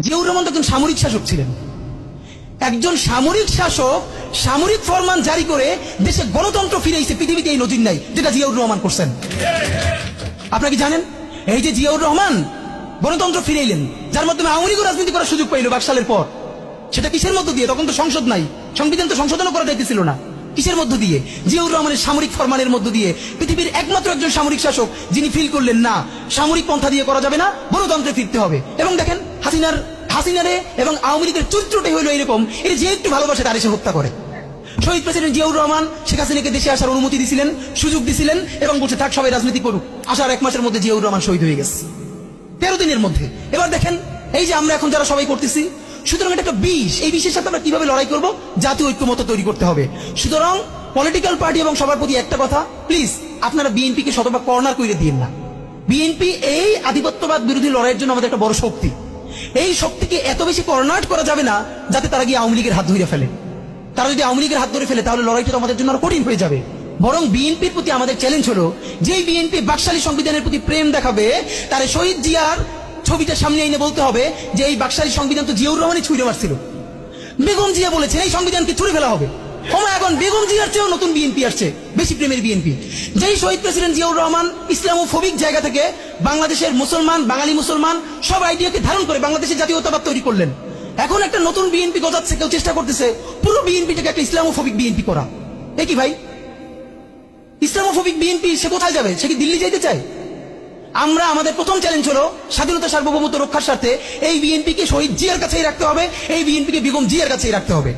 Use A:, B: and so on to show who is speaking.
A: জিয়াউর রহমান তো একজন সামরিক শাসক ছিলেন। একজন সামরিক শাসক সামরিক ফরমান জারি করে দেশে গণতন্ত্র ফিরেছে, পৃথিবীতে এই নজির নাই যেটা জিয়াউর রহমান করছেন। আপনারা কি জানেন এই যে জিয়াউর রহমান গণতন্ত্র ফিরাইলেন, যার মাধ্যমে আওয়ামী লীগ রাজনীতি করার সুযোগ পাইল 22 সালের পর, সেটা কিসের মধ্য দিয়ে? তখন তো সংসদ নাই, সংবিধান তো সংশোধনও করা যাইতেছিল না। কিসের মধ্য দিয়ে? জিয়াউর রহমানের সামরিক ফরমানের মধ্য দিয়ে। পৃথিবীর একমাত্র একজন সামরিক শাসক যিনি ফিল করলেন না সামরিক পন্থা দিয়ে করা যাবে না, গণতন্ত্রে ফিরতে হবে। এবং দেখেন হাসিনারে এবং আওয়ামী লীগের চরিত্রটাই হইল এরকম, এর যে একটু ভালোবাসে তার এসে হত্যা করে। শহীদ প্রেসিডেন্ট জিয়াউর রহমান শেখ হাসিনাকে দেশে আসার অনুমতি দিছিলেন, সুযোগ দিছিলেন এবং বলছে থাক সবাই রাজনীতি করুক। আসার 1 মাসের মধ্যে জিয়াউর রহমান শহীদ হয়ে গেছে, 13 দিনের মধ্যে। এবার দেখেন এই যে আমরা এখন যারা সবাই করতেছি, সুতরাং এটা একটা বিষ। এই বিষের সাথে আমরা কিভাবে লড়াই করব? জাতীয় ঐক্যমত্য তৈরি করতে হবে। সুতরাং পলিটিক্যাল পার্টি এবং সবার প্রতি একটা কথা, প্লিজ আপনারা বিএনপি কে শতভাগ কর্নার করে দিন না। বিএনপি এই আধিপত্যবাদ বিরোধী লড়াইয়ের জন্য আমাদের একটা বড় শক্তি। এই শক্তিকে এত বেশি কর্নার করা যাবে না যাতে তারা গিয়ে আওয়ামী লীগের হাত ধরে ফেলে। তারা যদি আওয়ামী লীগের হাত ধরে ফেলে তাহলে লড়াইটা তো আমাদের জন্য আরো কঠিন হয়ে যাবে। বরং বিএনপির প্রতি আমাদের চ্যালেঞ্জ হলো, যেই বিএনপি বাকশালী সংবিধানের প্রতি প্রেম দেখাবে, তার শহীদ জিয়ার ছবিটা সামনে এনে বলতে হবে যে এই বাকশালী সংবিধান তো জিয়াউর রহমানই ছুঁড়ে মারছিল। বেগম জিয়া বলেছেন এই সংবিধানকে ছুঁড়ে ফেলা হবে। এখন বেগম জিয়ার চেয়েও নতুন বিএনপি আসছে, বেশি প্রেমের বিএনপি। যেই শহীদ প্রেসিডেন্ট জিয়াউর রহমান ইসলামোফোবিক জায়গা থেকে বাংলাদেশের মুসলমান, বাঙালি মুসলমান সব আইডিয়াকে ধারণ করে বাংলাদেশের জাতীয়তাবাদ তৈরি করলেন, এখন একটা নতুন বিএনপি গজাচ্ছে, কেউ চেষ্টা করতেছে পুরো বিএনপিটাকে একটা ইসলামোফোবিক বিএনপি করা। এ কি ভাই? ইসলামোফোবিক বিএনপি সে কোথায় যাবে? সে কি দিল্লি যেতে চায়? আমরা আমাদের প্রথম চ্যালেঞ্জ হলো স্বাধীনতা সার্বভৌমত্ব রক্ষার স্বার্থে এই বিএনপিকে শহীদ জিয়ার কাছেই রাখতে হবে, এই বিএনপিকে বেগম জিয়ার কাছেই রাখতে হবে।